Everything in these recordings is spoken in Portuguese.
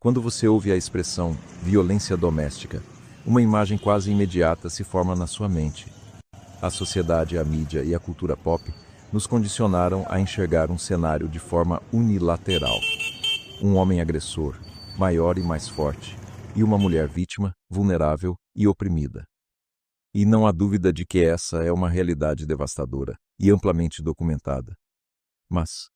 Quando você ouve a expressão violência doméstica, uma imagem quase imediata se forma na sua mente. A sociedade, a mídia e a cultura pop nos condicionaram a enxergar um cenário de forma unilateral. Um homem agressor, maior e mais forte, e uma mulher vítima, vulnerável e oprimida. E não há dúvida de que essa é uma realidade devastadora e amplamente documentada. Mas,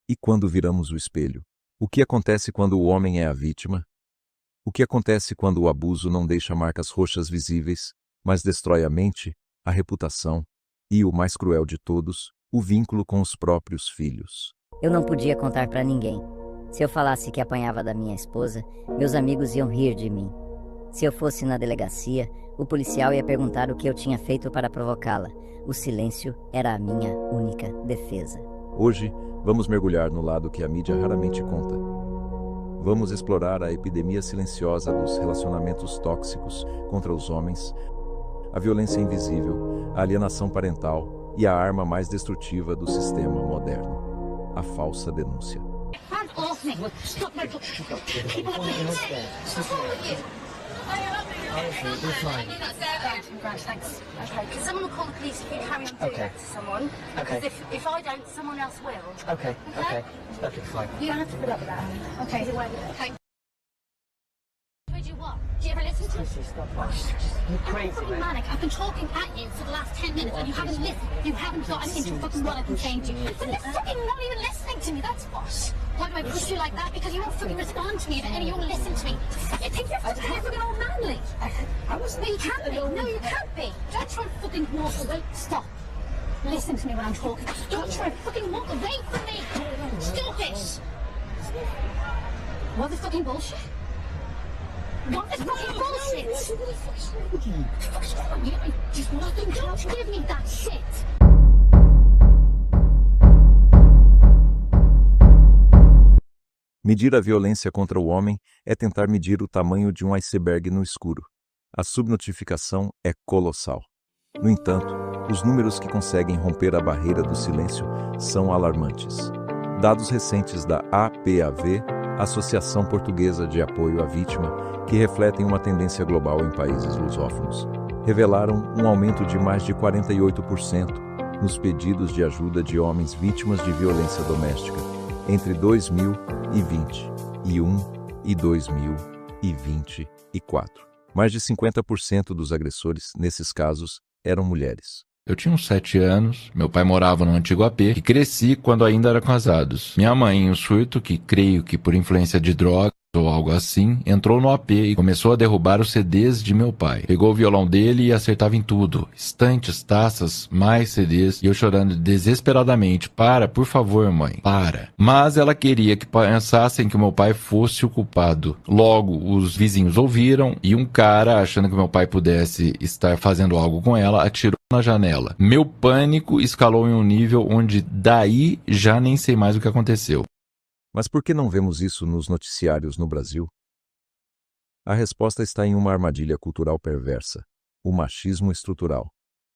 e quando viramos o espelho? O que acontece quando o homem é a vítima? O que acontece quando o abuso não deixa marcas roxas visíveis, mas destrói a mente, a reputação e, o mais cruel de todos, o vínculo com os próprios filhos? Eu não podia contar pra ninguém. Se eu falasse que apanhava da minha esposa, meus amigos iam rir de mim. Se eu fosse na delegacia, o policial ia perguntar o que eu tinha feito para provocá-la. O silêncio era a minha única defesa. Hoje, vamos mergulhar no lado que a mídia raramente conta. Vamos explorar a epidemia silenciosa dos relacionamentos tóxicos contra os homens, a violência invisível, a alienação parental e a arma mais destrutiva do sistema moderno, a falsa denúncia. Thanks. Okay. Because someone will call the police if you carry on doing that to someone. Okay. Because if I don't, someone else will. Okay. Okay. Okay, fine. You don't have to put up with that. Okay. Okay. Told you what? Do you ever listen to me? Stop. You're crazy, man. Manic. I've been talking at you for the last 10 minutes and you haven't listened. You haven't got an inch of fucking what I've been saying to you. But you're fucking not even listening to me, that's what. Why do I push you like that? Because you won't fucking respond to me if any of you will listen to me. You think you're fucking old manly. I wasn't. No, you can't be. No, you can't be. Don't try and fucking walk away. Stop. Listen to me when I'm talking. Don't try and fucking walk away from me. Stop it. What the fucking bullshit? What the fucking bullshit? What's wrong with you? Just nothing. Don't give me that shit. Medir a violência contra o homem é tentar medir o tamanho de um iceberg no escuro. A subnotificação é colossal. No entanto, os números que conseguem romper a barreira do silêncio são alarmantes. Dados recentes da APAV, Associação Portuguesa de Apoio à Vítima, que refletem uma tendência global em países lusófonos, revelaram um aumento de mais de 48% nos pedidos de ajuda de homens vítimas de violência doméstica entre 2021 e 2024. Mais de 50% dos agressores, nesses casos, eram mulheres. Eu tinha uns 7 anos, meu pai morava no antigo AP e cresci quando ainda eram casados. Minha mãe, em um surto que creio que por influência de drogas ou algo assim, entrou no AP e começou a derrubar os CDs de meu pai. Pegou o violão dele e acertava em tudo. Estantes, taças, mais CDs. E eu chorando desesperadamente. Para, por favor, mãe, para. Mas ela queria que pensassem que meu pai fosse o culpado. Logo, os vizinhos ouviram e um cara, achando que meu pai pudesse estar fazendo algo com ela, atirou na janela. Meu pânico escalou em um nível onde daí já nem sei mais o que aconteceu. Mas por que não vemos isso nos noticiários no Brasil? A resposta está em uma armadilha cultural perversa, o machismo estrutural.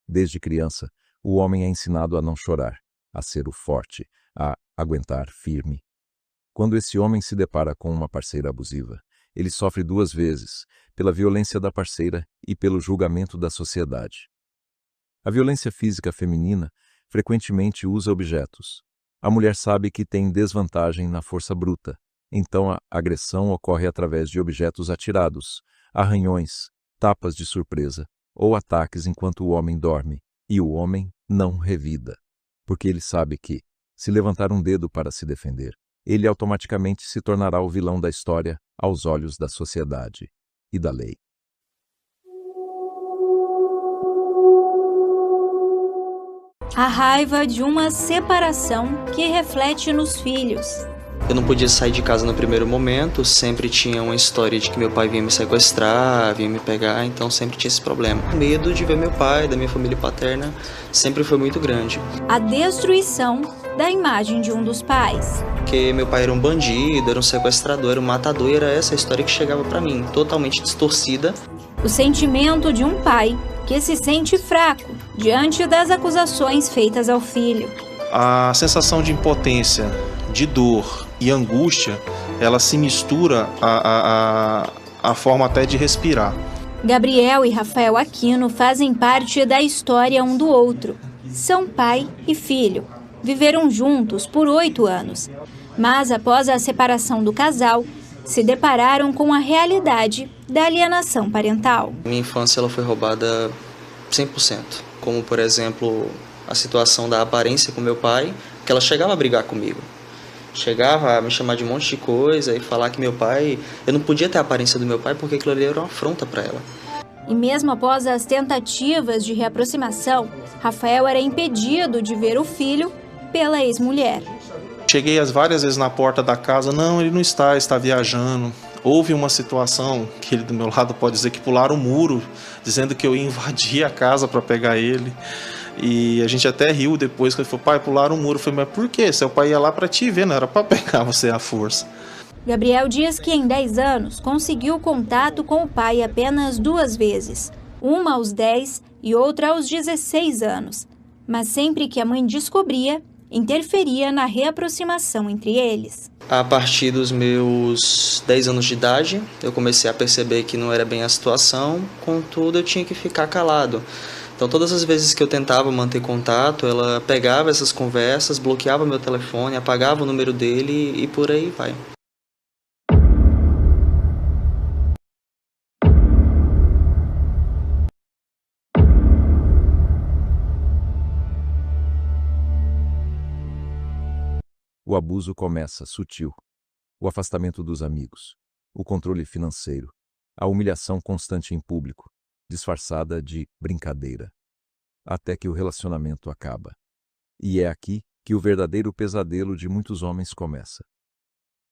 Desde criança, o homem é ensinado a não chorar, a ser o forte, a aguentar firme. Quando esse homem se depara com uma parceira abusiva, ele sofre 2 vezes, pela violência da parceira e pelo julgamento da sociedade. A violência física feminina frequentemente usa objetos. A mulher sabe que tem desvantagem na força bruta, então a agressão ocorre através de objetos atirados, arranhões, tapas de surpresa ou ataques enquanto o homem dorme, e o homem não revida, porque ele sabe que, se levantar um dedo para se defender, ele automaticamente se tornará o vilão da história aos olhos da sociedade e da lei. A raiva de uma separação que reflete nos filhos. Eu não podia sair de casa no primeiro momento, sempre tinha uma história de que meu pai vinha me sequestrar, vinha me pegar, então sempre tinha esse problema. O medo de ver meu pai, da minha família paterna, sempre foi muito grande. A destruição da imagem de um dos pais. Porque meu pai era um bandido, era um sequestrador, era um matador, e era essa a história que chegava pra mim, totalmente distorcida. O sentimento de um pai que se sente fraco diante das acusações feitas ao filho. A sensação de impotência, de dor e angústia ela se mistura a forma até de respirar. Gabriel e Rafael Aquino fazem parte da história um do outro. São pai e filho. Viveram juntos por 8 anos. Mas após a separação do casal, se depararam com a realidade da alienação parental. Minha infância ela foi roubada 100%. Como, por exemplo, a situação da aparência com meu pai, que ela chegava a brigar comigo. Chegava a me chamar de um monte de coisa e falar que meu pai... Eu não podia ter a aparência do meu pai porque aquilo ali era uma afronta para ela. E mesmo após as tentativas de reaproximação, Rafael era impedido de ver o filho pela ex-mulher. Cheguei várias vezes na porta da casa, não, ele não está viajando. Houve uma situação que ele do meu lado pode dizer que pularam o muro, dizendo que eu ia invadir a casa para pegar ele. E a gente até riu depois, que ele falou, pai, pularam o muro. Eu falei, mas por quê? Seu pai ia lá para te ver, não era para pegar você à força. Gabriel diz que em 10 anos conseguiu contato com o pai apenas 2 vezes, uma aos 10 e outra aos 16 anos. Mas sempre que a mãe descobria, interferia na reaproximação entre eles. A partir dos meus 10 anos de idade, eu comecei a perceber que não era bem a situação, contudo eu tinha que ficar calado. Então todas as vezes que eu tentava manter contato, ela pegava essas conversas, bloqueava meu telefone, apagava o número dele e por aí vai. O abuso começa sutil. O afastamento dos amigos, o controle financeiro, a humilhação constante em público, disfarçada de brincadeira, até que o relacionamento acaba. E é aqui que o verdadeiro pesadelo de muitos homens começa.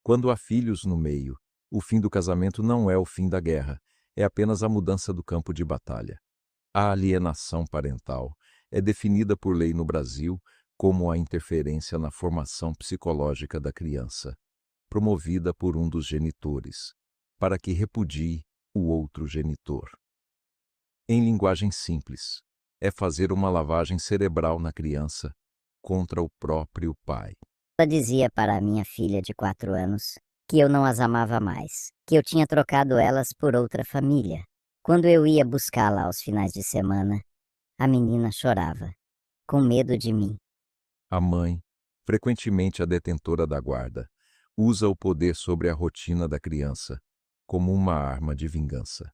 Quando há filhos no meio, o fim do casamento não é o fim da guerra, é apenas a mudança do campo de batalha. A alienação parental é definida por lei no Brasil como a interferência na formação psicológica da criança, promovida por um dos genitores, para que repudie o outro genitor. Em linguagem simples, é fazer uma lavagem cerebral na criança contra o próprio pai. Ela dizia para a minha filha de 4 anos que eu não as amava mais, que eu tinha trocado elas por outra família. Quando eu ia buscá-la aos finais de semana, a menina chorava, com medo de mim. A mãe, frequentemente a detentora da guarda, usa o poder sobre a rotina da criança como uma arma de vingança.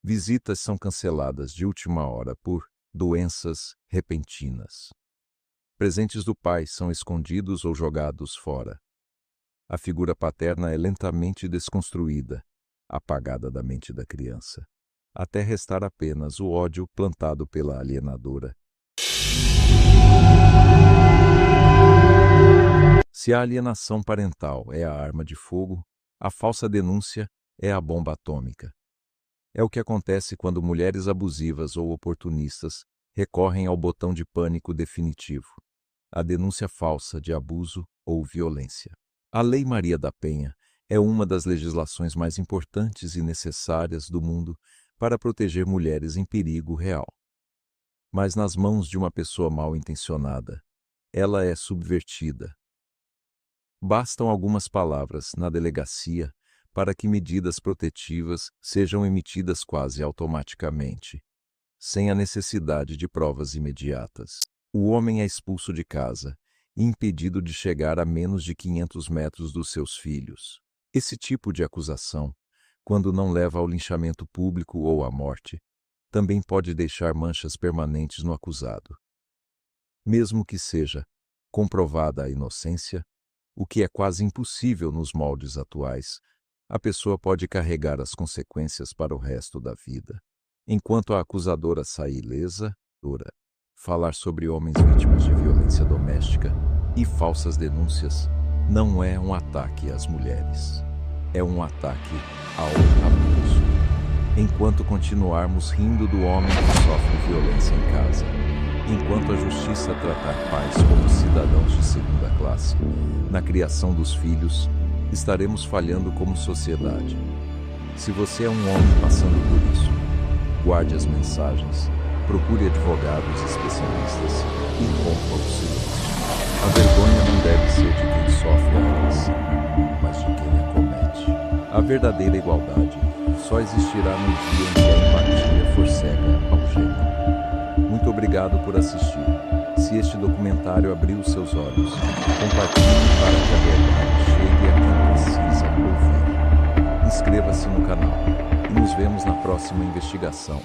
Visitas são canceladas de última hora por doenças repentinas. Presentes do pai são escondidos ou jogados fora. A figura paterna é lentamente desconstruída, apagada da mente da criança, até restar apenas o ódio plantado pela alienadora. Se a alienação parental é a arma de fogo, a falsa denúncia é a bomba atômica. É o que acontece quando mulheres abusivas ou oportunistas recorrem ao botão de pânico definitivo, a denúncia falsa de abuso ou violência. A Lei Maria da Penha é uma das legislações mais importantes e necessárias do mundo para proteger mulheres em perigo real. Mas nas mãos de uma pessoa mal intencionada, ela é subvertida. Bastam algumas palavras na delegacia para que medidas protetivas sejam emitidas quase automaticamente, sem a necessidade de provas imediatas. O homem é expulso de casa e impedido de chegar a menos de 500 metros dos seus filhos. Esse tipo de acusação, quando não leva ao linchamento público ou à morte, também pode deixar manchas permanentes no acusado. Mesmo que seja comprovada a inocência, o que é quase impossível nos moldes atuais, a pessoa pode carregar as consequências para o resto da vida. Enquanto a acusadora sai ilesa, falar sobre homens vítimas de violência doméstica e falsas denúncias não é um ataque às mulheres, é um ataque ao abuso. Enquanto continuarmos rindo do homem que sofre violência em casa, enquanto a justiça tratar pais como cidadãos de segunda classe, na criação dos filhos, estaremos falhando como sociedade. Se você é um homem passando por isso, guarde as mensagens, procure advogados especialistas e rompa o silêncio. A vergonha não deve ser de quem sofre a agressão, mas de quem A verdadeira igualdade só existirá no dia em que a empatia for cega ao gênio. Muito obrigado por assistir. Se este documentário abriu seus olhos, compartilhe para que a verdade chegue a quem precisa ouvir. Inscreva-se no canal e nos vemos na próxima investigação.